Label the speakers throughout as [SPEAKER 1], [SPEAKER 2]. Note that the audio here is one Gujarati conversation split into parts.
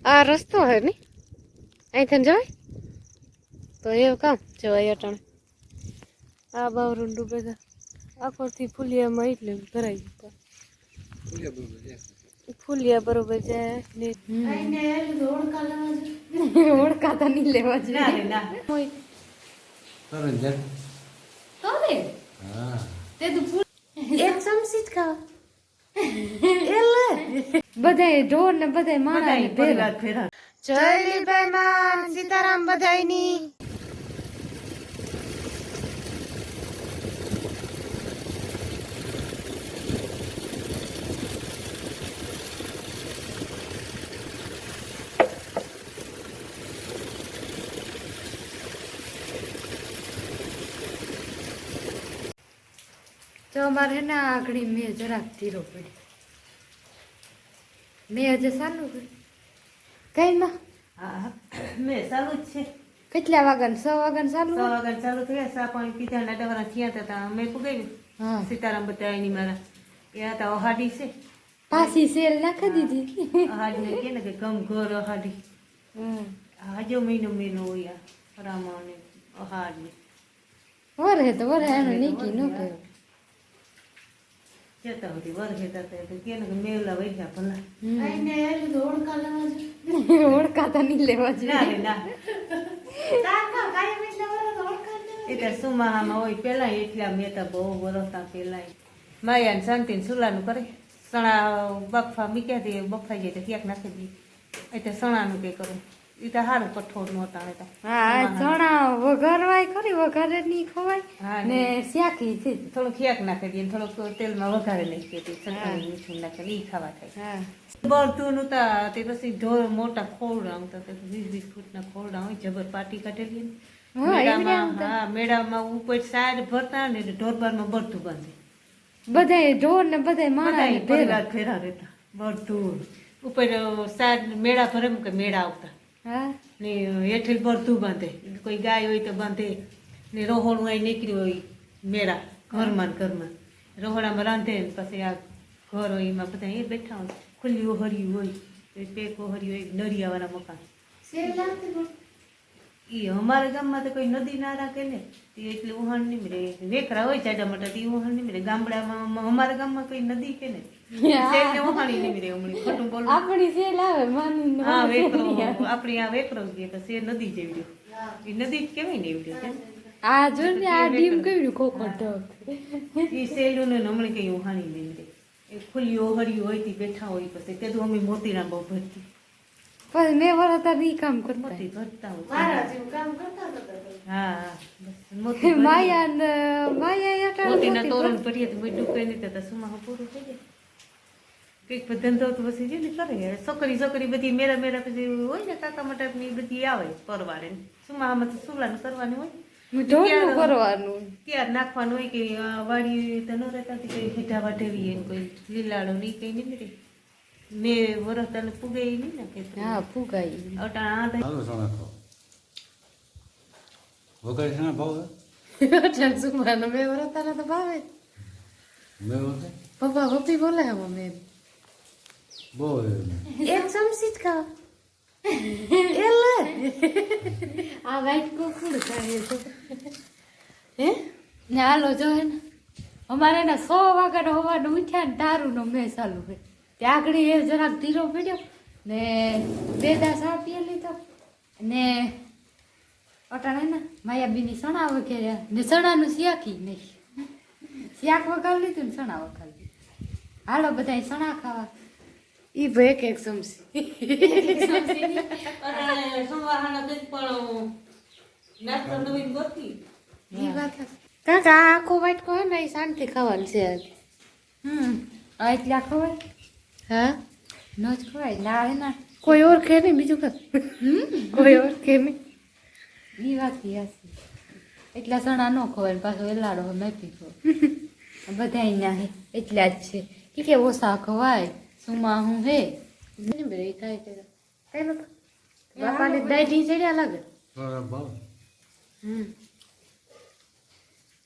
[SPEAKER 1] આ રસ્તો હે ને અહીંથી જવાય તો એવું કામ જવાય અટાણે આ બાવરું ડૂબે તો આખોથી ફૂલિયામાં એટલે ભરાઈ ગયું ફૂલિયા બરોબર જાય ઓળખાતા નહીં લેવા જોઈએ એક ચમચી જ ખાવા બધાય ઢોર ને બધાય માણા ને ભેગા જય લીલભાઈ માન સીતારામ બધાયની તો અમારે ને આગળ મેં જરાક ધીરો પડ્યો મેં હજે સારું કઈ માં
[SPEAKER 2] હા મેં ચાલુ જ છે
[SPEAKER 1] કેટલા વાગ્યા 6 વાગ્યા ચાલુ
[SPEAKER 2] 6 વાગ્યા ચાલુ થયા સા પાણી પીધા ના ડવરા થયા હતા મેં પુગાવી
[SPEAKER 1] હા
[SPEAKER 2] સીતારામ બતાવીની મારા એ હતા ઓહાડી છે
[SPEAKER 1] પાછી સેલ નાખી દીધી
[SPEAKER 2] ઓહાડી ને કે ને કે ગમ ઘર ઓહાડી હાજો મહિનો હોય રામાને ઓહાડી
[SPEAKER 1] વરે તો વરે એનો નીકી ન કર્યો
[SPEAKER 2] જતા હોતી વર હેતા તો કે ને મેવલા વૈયા ભલા
[SPEAKER 1] આઈને એલી તો ઓળખાતા નહીં લેવા જોઈએ
[SPEAKER 2] ના એટલે સુમાહામાં હોય પેલા એટલા મેતા બહુ વરસતા પેલા માયા ને શાંતિ ને સુલાનું કરે સણા બફા મીક્યા દે બફાઈ જાય તો ક્યાંક નાખી દે એટલે સણાનું કઈ કરું એ તો સારું કઠોળ નો હતા
[SPEAKER 1] હા ચણા વઘારવાય ખરી વઘારે નહીં ખવાય ને શાકી છે
[SPEAKER 2] થોડું ખિયાક નાખી દઈએ થોડુંક તેલમાં વઘારે નાખી દઈએ ચટણી મીઠું નાખે એ ખાવા થાય બળતું નતા તે પછી ઢોર મોટા ખોરડા આવતા 20 ફૂટના ખોરડા હોય જબર પાટી કાઢેલી મેળામાં ઉપર સાઈડ ભરતા ને ઢોરબારમાં બળતું બાંધે
[SPEAKER 1] બધાય ઢોર ને બધાય માણા ને
[SPEAKER 2] ભેગા ફેરા રહેતા બળતું ઉપર સાઈડ મેળા ભરે કે મેળા આવતા ને હેઠળ બળતું બાંધે કોઈ ગાય હોય તો બાંધે ને રોહોણું અહીં નીકળ્યું હોય મેળા ઘરમાં રોહોણામાં રાંધે ને પછી આ ઘર હોય એમાં બધા એ બેઠા હોય ખુલ્લી ઓહર્યું હોય પેક ઓહર્યું હોય નરિયાવાળા મકાન એ અમારા ગામમાં તો કોઈ નદી ના રાખે ને એટલે ઉહાણ નહીં મળે વેખરા હોય ચાડા મોટા તે ઉહાણ નહીં મળે ગામડામાં અમારા ગામમાં કોઈ નદી કે ને ઉહાણી નહીં મળે હમણાં ખોટું બોલું
[SPEAKER 1] આપણી સેલ આવે માની
[SPEAKER 2] હા વેકરો આપણી આ વેકરો છે તો સે નદી જેવી એ નદી જ કેવાય ને એવી
[SPEAKER 1] આ જો ને આ ડીમ કેવી ખોખટ
[SPEAKER 2] એ સેલું ને હમણાં કઈ ઉહાણી નહીં મળે એ ખુલ્લી ઓહરી હોય થી બેઠા હોય પછી તે તો અમે મોતીના બહુ ભરતી
[SPEAKER 1] પછી મેં વરતા ઈ કામ કરતા
[SPEAKER 2] હા
[SPEAKER 1] માયા
[SPEAKER 2] મોતીના તોરણ ભરીએ તો ડૂબે નહીં તો સુમા પૂરું થઈ જાય કંઈક ધંધો તો પછી જે કરે છોકરી બધી મેરા પછી હોય ને કાકા મટા ની બધી આવે પરવારે સુમામાં તો સુલાનું કરવાનું હોય
[SPEAKER 1] કરવાનું
[SPEAKER 2] ત્યાર નાખવાનું હોય કે વાડી તો ન રહેતા કઈ મીઠા વાઢેવી એને કોઈ લીલાડો નહીં કઈ નહીં મળે મેં વરસ તને પુગાઈ નહીં ને કે
[SPEAKER 1] હા પુગાઈ સુમાનો મેં વરતાના તો ભાવે પપ્પા પપ્પી બોલે મમ્મી એક ચમચી જ ખાવા આ વાઈટ કોકુડ ખાય છે હે ને હાલો જો હે ને અમારે ને 100 વાગ્યાનો હવાનું ઉઠ્યા ને તારું નો મેં ચાલુ હોય ત્યાં આગળ એ જરાક ધીરો પડ્યો ને 2 દાસ આપી લીધો ને અટાણે ને માયાબીની સણા વગેરે ને સણાનું શાકી નહીં શાક વઘાર લીધું ને સણા વઘાર લીધું હાલો બધા સણા ખાવા ઈ ભાઈ એક ચમચી કાકા આખો વાટકો હે ને એ શાંતિ ખાવાનું છે એટલા ખવાય હા ન જ ખવાય ના હે ના કોઈ ઓળખે નહીં બીજું કોઈ ઓળખે નહીં ઈ વાત યાસી એટલા સણા ન ખવાય પાછો એલાડો નથી ખવાય બધા અહીંયા હે એટલા જ છે કે ઓછા ખવાય સુમા હું હે બે થાય કઈ નતું બાપાને દાઢી ચડ્યા લાગે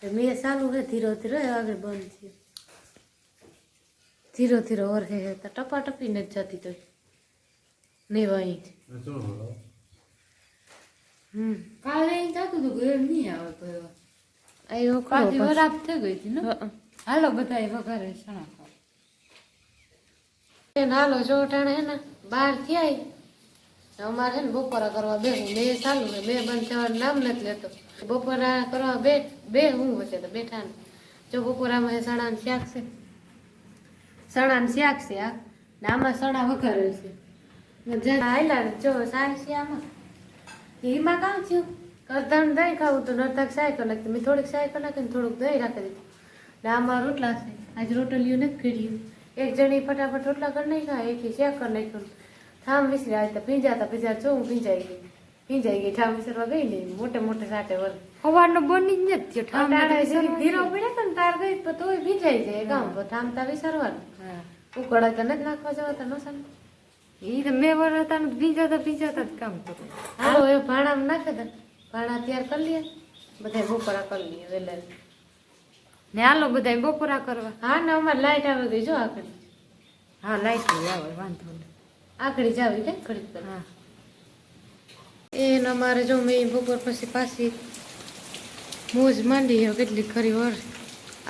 [SPEAKER 1] મેં ચાલુ હે ધીરો ધીરો આગળ બંધ થયો ધીરો ધીરો ઓરખે તો ટપાટપી ને જ જતી તો
[SPEAKER 2] ને વહી
[SPEAKER 1] કાલે એમ થતું હતું કે એમ નહીં આવે તો એવા
[SPEAKER 2] આવ્યો
[SPEAKER 1] પાછી વરાપ થઈ ગઈ હતી ને હાલો બધા વઘારે સણા ખાવા
[SPEAKER 2] હાલો જો ટાણે હે ને બહાર થયા અમારે હે ને બપોરા કરવા બે મેં ચાલુ છે મેં બંધ થવાનું નામ નથી લેતો બપોરા કરવા બે હું વચ્ચે તો બેઠા ને જો બપોરામાં સણાનું શાક છે સણાનું શાક છે આ ને આમાં સણા વઘારેલ છે હાલ્યા જો શાક છે આમાં એમાં કામ થયું કરતાણ દહીં ખાવું તો નરતક સાયકલ નાખી મેં થોડીક સાયકલ નાખીને થોડુંક દહીં રાખી દીધું ને આમાં રોટલા છે આજ રોટલીઓ નથી કર્યું એક જણી ફટાફટ રોટલા કરી નાખ્યા એક શેક કરી નાખ્યું ઠામ વિસરી આવી તો ભીંજાતા જો હું ભીંજાઈ ગઈ ઠામ વિસરવા ગઈ ને મોટે મોટે સાટે વર
[SPEAKER 1] સવારનો બની જ નથી
[SPEAKER 2] ધીરો પડ્યા તો તાર ગઈ તો તોય ભીંજાઈ જાય ગામ પર ઠામતા વિસરવાનું ઉકળા તો નથી નાખવા જવા તો નસન
[SPEAKER 1] એ તો મેં વરતા ભીંજાતા જ કામ કરું
[SPEAKER 2] હાલો એ ભાણામાં નાખે દે ભાણા તૈયાર કરી લઈએ બધા બપોરા કરી લઈએ વેલા
[SPEAKER 1] ને હાલો બધા બપોરા કરવા
[SPEAKER 2] હા ને અમારે લાઈટ આવી ગઈ જો આકડી
[SPEAKER 1] હા લાઈટ આવે વાંધો નહીં
[SPEAKER 2] આકડી જ આવી કે ઘડીક પર
[SPEAKER 1] હા
[SPEAKER 2] એને અમારે જો મેં બપોર પછી પાછી મોજ માંડી હવે કેટલી ખરી વર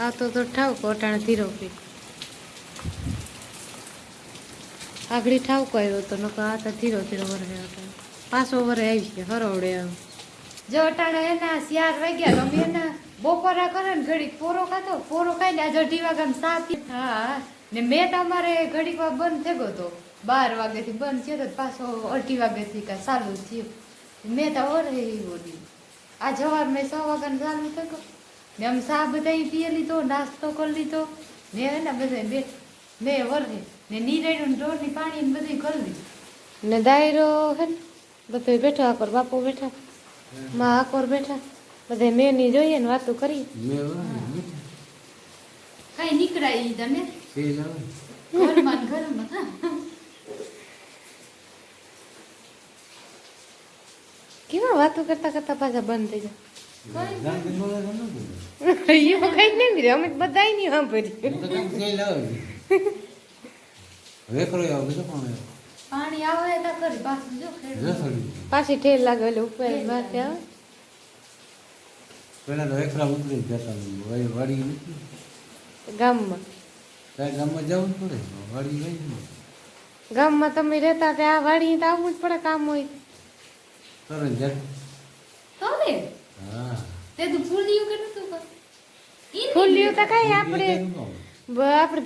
[SPEAKER 2] આવતો તો ઠાવકો અટાણે ધીરો પી આગળી ઠાવકો આવ્યો તો નકર આ તો ધીરો વરે પાછો વરે આવી ગયા હરવડે આમ
[SPEAKER 1] જો અટાણે એના 4 વાગ્યા અમે એના બપોરા કરે ને ઘડીક પોરો ખાઈને આજે 2 વાગ્યા સાત હા ને મેં તમારે ઘડીક વાર બંધ થઈ ગયો તો 12 વાગ્યાથી બંધ થયો તો પાછો 2 વાગ્યાથી કા ચાલુ થયું મેં તો ઓરે બોલી આ જવાર મેં 6 વાગ્યાને ચાલુ થઈ ગયો ને આમ ચા બધા પીએ લીધો નાસ્તો કરી લીધો ને એના બધા મેં વરે ને નીરેડું ઢોરની પાણી ને બધું કરી લીધું
[SPEAKER 2] ને દાયરો હે ને બધો બેઠો આકોર બાપુ બેઠા માં આકોર બેઠા બધે મેની જોઈએ ને વાતો કરી
[SPEAKER 1] કઈ નીકળાય ઈ તને ઘરમાં હા
[SPEAKER 2] કેવા વાતો કરતા કરતા પાછા બંધ થઈ જાય એવું કઈ નહીં રે અમે બધા નહીં સાંભળ્યું
[SPEAKER 1] પાણી આવે તો કરી પાછું જો
[SPEAKER 2] પાછી ઠેર લાગે એટલે ઉપર માથે આવે
[SPEAKER 3] પેલા તો એકરા ઉતરી જતા વાડી
[SPEAKER 2] ગામમાં
[SPEAKER 3] ગામમાં જવું જ પડે વાડી ગઈ
[SPEAKER 2] ગામમાં તમે રહેતા ત્યાં વાડી તો આવવું જ પડે કામ હોય
[SPEAKER 3] તરત જટ
[SPEAKER 1] તો ને
[SPEAKER 3] હા
[SPEAKER 1] તે તું ફૂલિયું કે નતું કર
[SPEAKER 2] ફૂલ્યું તો કઈ આપણે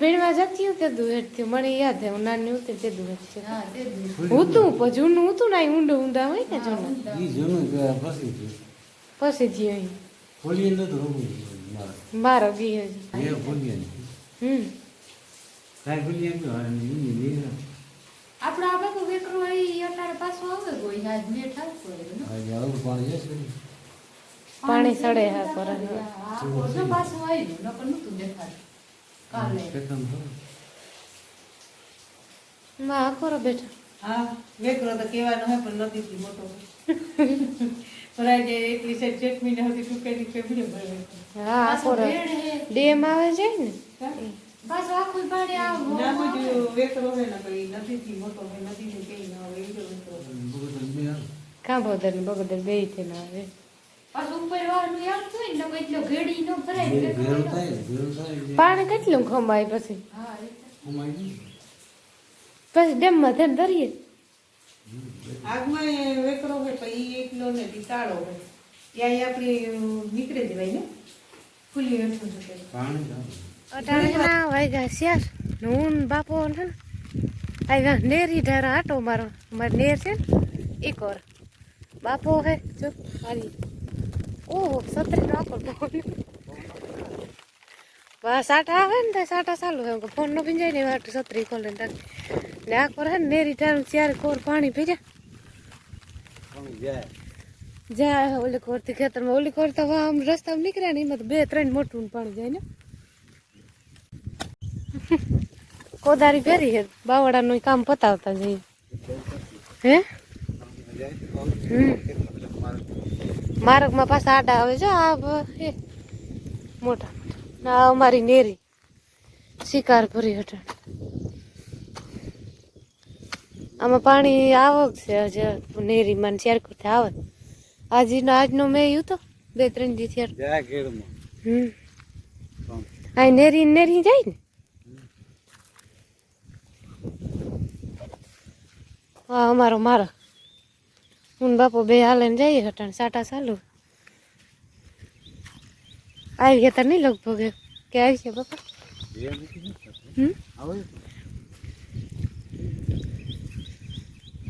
[SPEAKER 2] ભેળવા જતી તે દુહેડથી મને યાદ છે હું નાની ઉતરી તે દુહેડ છે
[SPEAKER 1] હા તે દૂર
[SPEAKER 2] જૂનું હતું ને ઊંડા હોય ને જૂનું
[SPEAKER 3] ઈ જૂનું પછી
[SPEAKER 2] પછી જી અહીં
[SPEAKER 3] ફોલી નતું રોવું
[SPEAKER 2] મારો ગઈ હજી
[SPEAKER 3] એ ફોલી કાંઈ ફોલી આપ્યો
[SPEAKER 1] આપણો આ બાપુ વેકરો હોય અત્યારે પાછો આવે કોઈ આજ મેં ઠાવકો
[SPEAKER 3] આવું પાણી જશે
[SPEAKER 2] પાણી સડે હા પર
[SPEAKER 1] આ પાછું આવ્યું નકર નતું દેખાતું કાલે
[SPEAKER 2] માં આખોરો બેઠા
[SPEAKER 4] હા વેકરો તો કહેવાનો હોય પણ નદીથી મોટો ભરાઈ જાય એટલી સાઈડ 6 મહિના સુધી ટૂંકેલી ફેફડે ભરે
[SPEAKER 2] હા આખોરો ડેમ આવે છે ને
[SPEAKER 1] પાછું આખું પાણી આવું
[SPEAKER 4] ના કોઈ વેકરો હોય ને કોઈ નદીથી મોટો હોય નદીથી કઈ ના હોય એવો વેકરો
[SPEAKER 2] કાંભોદર ને બગોદર બે થી ના આવે
[SPEAKER 1] પાછું ઉપર વાળનું આવતું હોય ને કોઈ એટલો ઘેડી નો ભરાય
[SPEAKER 3] ભેરું થાય
[SPEAKER 2] પાણી કેટલું ખમાય પછી
[SPEAKER 1] હા
[SPEAKER 2] પછી ડેમમાં થઈને ધરીએ
[SPEAKER 4] આગમાં વેકરો હોય તો ઈ એકલો ને ટીકાળો હોય ત્યાં આપણે નીકળે જવાય ને ખુલ્લી એટલું છે
[SPEAKER 3] પાણી
[SPEAKER 2] અટાણા વાગ્યા શિયાર હું બાપો ને આવ્યા નેરી ઢારા આટો મારો મારે નેર છે ને એક વાર બાપો હે જો મારી ઓહો સત્રી નો આખો બસ સાટા આવે ને તો સાટા ચાલુ હોય ફોન નો ભીંજાય ને વાટ સત્રી ખોલે ને આ કોર હે નેરી ઢારું ત્યારે કોર પાણી ભીજા જાય ઓલી કોર થી ખેતરમાં ઓલી કોર તો આમ રસ્તામાં નીકળ્યા ને એમાં તો 2-3 મોટું પાણી જાય ને કોદારી ફેરી હે બાવડાનું કામ પતાવતા જઈએ હે માર્ગમાં પાછા આડા આવે જો આ મોટા ના અમારી નેરી શિકાર ભરી હટાણ
[SPEAKER 1] આમાં પાણી આવક છે હજે નેરીમાં ચારકોથી આવે આજનો મેં એવું તો 2-3 દી થયા
[SPEAKER 3] જાય ઘેરમાં
[SPEAKER 1] આ નેરી જાય ને હા મારો હું બાપો બે હાલે ને જઈએ હટાણ સાટા ચાલુ આવી ગયા તાર નહીં લગભગ કે આવી છે બાપા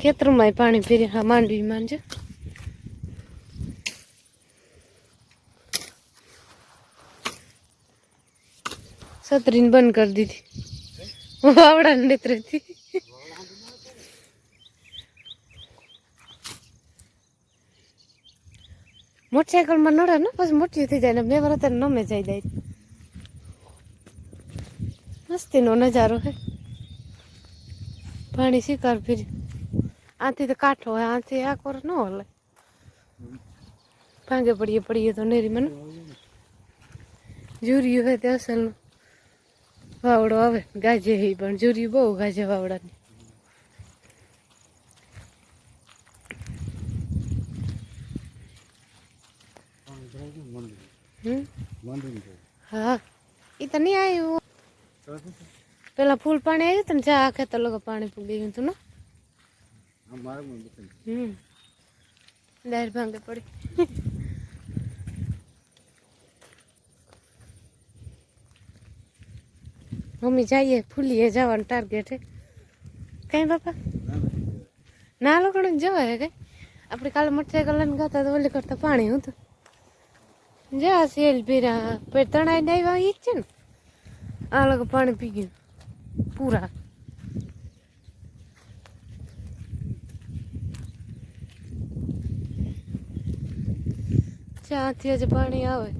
[SPEAKER 1] ખેતરમાં પાણી ફેરી હા માંડવી માનજો છત્રીને બંધ કરી દીધી વાવડા ને નેત્રેથી મોટરસાઇકલમાં નડે ને પછી મોટી થઈ જાય ને બે વાર અત્યારે નમે જાય જાય મસ્તીનો નજારો હે પાણી શિકાર ફેરી આથી તો કાંઠો હોય આથી આ કોર ન હલે ભાંગે પડીએ તો નેરી મને જુરિયું હોય તે અસલનું વાવડો આવે ગાજે હી પણ જુરિયું બહુ ગાજે વાવડાની હા એ તો નહીં આવ્યું પેલા ફૂલ પાણી આવ્યું હતું ને જા આખે તો લોકો પાણી પૂગી ગયું હતું ને ડાયર ભાંગે પડી મમ્મી જઈએ ફૂલીએ જવાનું ટાર્ગેટ હે કઈ બાપા ના લોકો જવાય કઈ આપણે કાલે મોટરસાઇકલ લઈને ગાતા તો ઓલી કરતા પાણી હતું જા સેલ પીરા પેટ તણાઈ આવ્યા ઈ જ છે ને આ લોકો પાણી પી ગયું પૂરા ત્યાંથી હજી પાણી આવે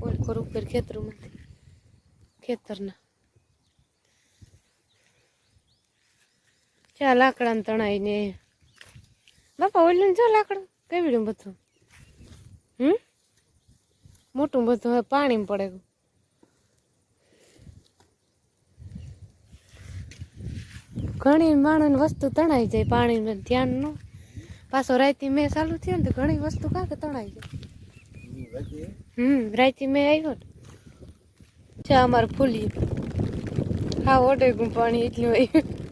[SPEAKER 1] ઓલ પર ઉપર ખેતરોમાંથી ખેતરના ચા લાકડા ને તણાઈને બાપા ઓલું જો લાકડું કેવડું બધું મોટું બધું હવે પાણી પડે ઘણી માણસની વસ્તુ તણાઈ જાય પાણી ધ્યાન ન પાછો રાયતી મેં ચાલુ થયો ને તો ઘણી વસ્તુ કાંકે તણાઈ જાય રાયતી મેં આવ્યો ને છે અમારે ફૂલી હા ઓડે ગું પાણી એટલું આવ્યું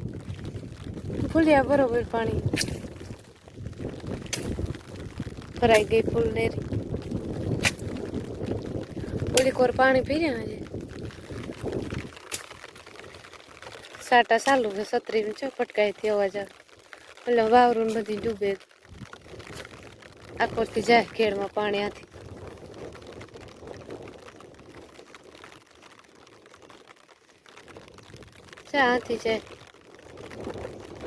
[SPEAKER 1] ફૂલ્યા બરોબર પાણી ભરાઈ ગઈ ફૂલ નેરી ઓલી કોર પાણી પી રહ્યા છે સાટા ચાલુ છે છત્રી ચો પટકાઈથી અવાજ આવે એટલે વાવરું ને બધી ડૂબે આખોથી જાય ખેડમાં પાણી આથી ચા આથી જાય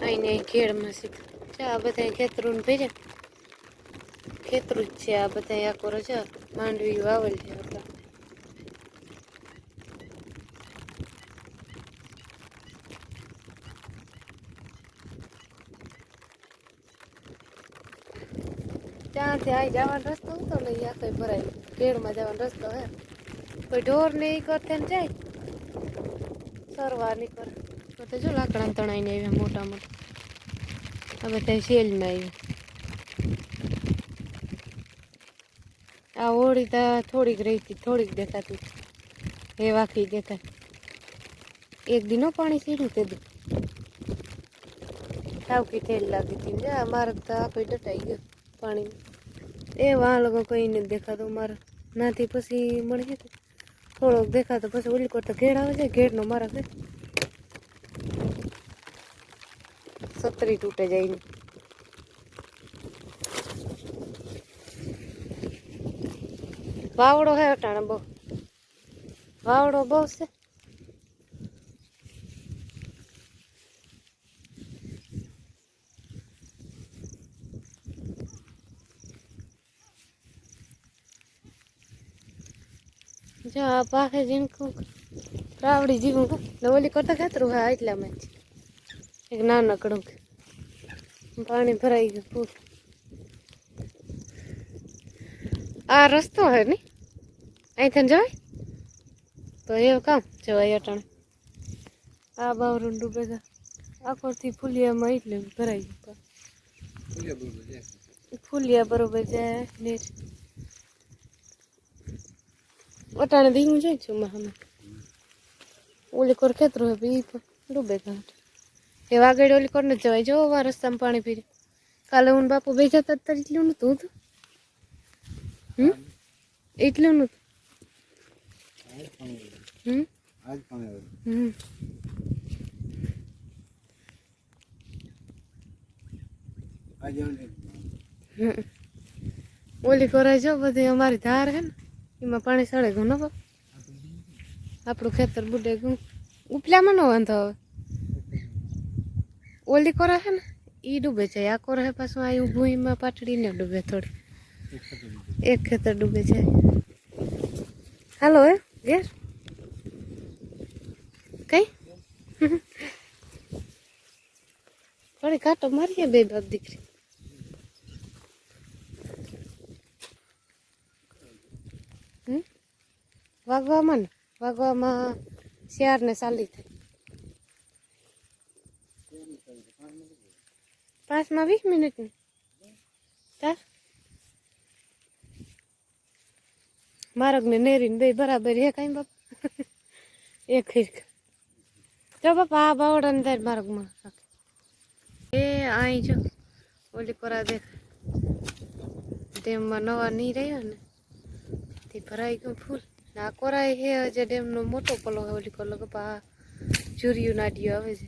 [SPEAKER 1] આઈને ખેડમાં શીખ ચા બધા ખેતરું ભેજે ખેતરું જ છે આ બધા આખો રજા માંડવી વાવેલ છે આપણા ત્યાંથી આવી જવાનો રસ્તો હતો ને આ કઈ ભરાય ઘેરમાં જવાનો રસ્તો હે કોઈ ઢોર ને એ કરતે ને જાય સરવા નીકળે તો જો લાકડા તણાઈને આવ્યા મોટા મોટા આ બધા શેલમાં આવ્યા આ ઓળી તો થોડીક રહી હતી થોડીક દેખાતી એ વાખી દેખાય એક દિનો પાણી સીડ્યું તે દી ટાવકી થેલ લાગી હતી ને મારે તો આખો ડટાઈ ગયો પાણી એ વાહ લોકો કઈ નથી દેખાતો મારે નાથી પછી મળી હતી થોડોક દેખાતો પછી ઓલી કરતા ઘેડ આવે છે ઘેડનો મારા ઘેર છત્રી તૂટે જાય ને વાવડો હે અટાણે બહુ વાવડો બહુ છે જો આ પાસે જીણકું રાવડી જીવું ને ઓલી કરતા ખાતરું હા એટલામાં જ એક નાનકડું પાણી ભરાઈ ગયું પૂર આ રસ્તો હે ને અહીંથી જવાય તો એવું કામ જવાય અટાણે આ બાવરું ડૂબે આખોથી ફૂલિયામાં એટલે ભરાઈ ગયું
[SPEAKER 3] ફૂલિયા બરોબર જાય
[SPEAKER 1] ફૂલિયા બરોબર જાય નેટ વટાણે ધીમું જાય છું અમે ઓલી કોર ખેતરો હે ઈ ડૂબે ઘાટ એ વાગડે ઓલી કોર ને જવાય જો વા રસ્તામાં પાણી પીરે કાલે હું બાપુ બે જતા અત્યારે એટલું નતું હતું એટલું નતું
[SPEAKER 3] આજ પાણી આવે આજે
[SPEAKER 1] ઓલી કોરાય જો બધી અમારી ધાર હે ને એમાં પાણી સળે ગયું ન આપણું ખેતર બુડે ગયું ઉપલામાં ન વાંધો હવે ઓલી કોરા હે ને ઈ ડૂબે જાય આ કોરા હે પાછું આ ઊભું એમાં પાટડીને ડૂબે થોડી એક ખેતર ડૂબે જાય હાલો હે ઘેર કઈ થોડી કાંટો મારીએ બે બાપ દીકરી વાગવામાં ને વાગવામાં 4 ને 40 થાય 5 માં 20 મિનિટ ને તાર મારગ ને નેરીને બે બરાબર હે કઈ બાપ એક ખીરક જો બાપા આ બાવડા ને તાર મારગમાં એ આઈ જો ઓલી કોરા દેખ ડેમમાં નવા નહીં રહ્યો ને તે ભરાઈ ગયું ફૂલ આ કોરાય હે જે ડેમનો મોટો પલો હે ઓલી કોર લગો પા ચૂરિયું નાડિયું આવે છે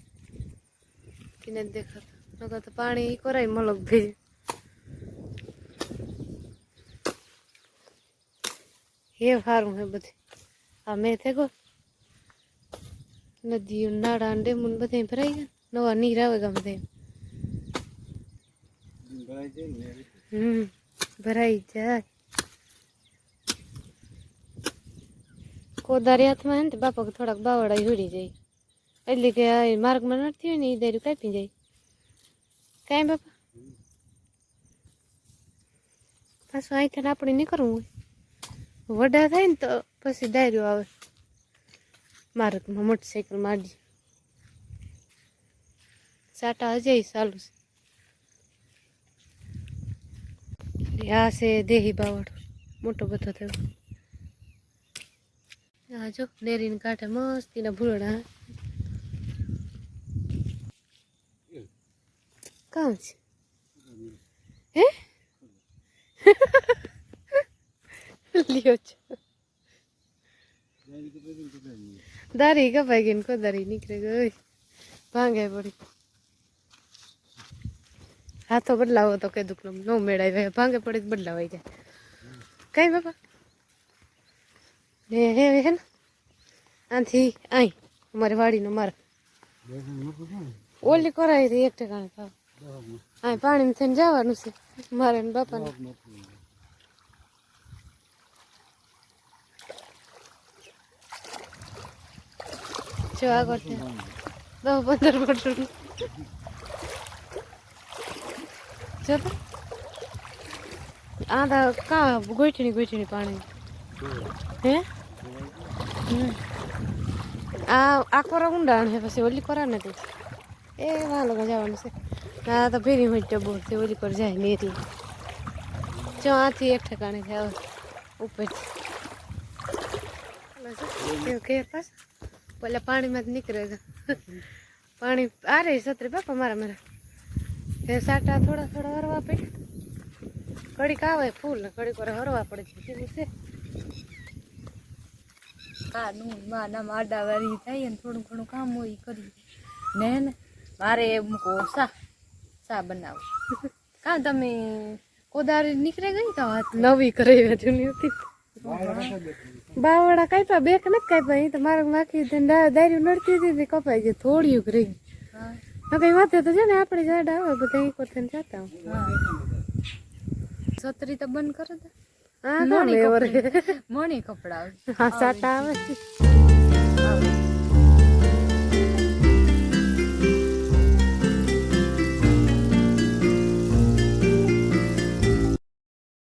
[SPEAKER 1] કિને દેખાતો નકર તો પાણી ઈ કોરાય મલક ભેજ હે સારું હે બધે આ મેં થેગો નદીઓ નાળા ડેમ બધે ભરાઈ ગયા નવા નીર આવે ગમે તેમ
[SPEAKER 3] ભરાઈ જાય ને
[SPEAKER 1] ભરાઈ જાય કોદારી હાથમાં હે ને બાપા થોડાક બાવડા હુડી જાય એટલે કે માર્ગમાં નથી હોય ને એ દારૂ કાપી જાય કાંઈ બાપા પાછું અહીંથી આપણે નીકળવું હોય વડા થાય ને તો પછી દારૂ આવે માર્ગમાં મોટરસાઇકલ માંડી સાટા હજાય ચાલુ છે આ છે દેહી બાવળ મોટો બધો થયો આ જો નેરીને કાંઠે મસ્તીના ભૂરડા કામ છે હે લ્યો છો દારી કપાઈ ગઈ ને કોદારી નીકળી ગઈ ભાંગે પડી હાથો બદલાવો તો કે દુઃખ ન મેળાય ભાંગે પડી તો બદલાવાઈ જાય કઈ બાપા ને હે હે ને આથી આઈ અમારી વાડીનો માર ઓલી કરાવી હતી 1 ઠેકાણે ખાવ આ પાણી થઈને જવાનું છે મારે ને બાપાને જો આગળ 10-15 બોટલ જો આ કા ગોઠણી પાણી હે આ કોરા ઊંડાણ છે પછી ઓલી કોરા નથી એ વાલો જવાનું છે આ તો ફેરી હોય ડબ્બો છે ઓલી પર જાય ને એટલે જો આથી 1 ઠેકાણે જાવ ઉપર ઓકે પાસ પેલા પાણીમાં જ નીકળે છે પાણી આ રે સત્રી બાપા મારા એ સાટા થોડા હરવા પડે ઘડીક આવે ફૂલ ને ઘડીક વાર હરવા પડે છે કેવું છે કાનું માના માડા વાળી થાય ને થોડું ઘણું કામ હોય ઈ કરી ને મારે મૂકો સા બનાવો કાં તમે કોદારી નીકળે ગઈ તો હાથ નવી કરાવી જૂની હતી બાવડા કાપ્યા બે કે નથી કાપ્યા તો મારે માખી દારી નડતી હતી કપાઈ ગઈ થોડી રહી ગઈ કઈ વાતે તો છે ને આપણે ઝાડ આવે બધા એક વખત જતા છત્રી તો બંધ કરે દે હા મણી કપડા હા સાટા આવે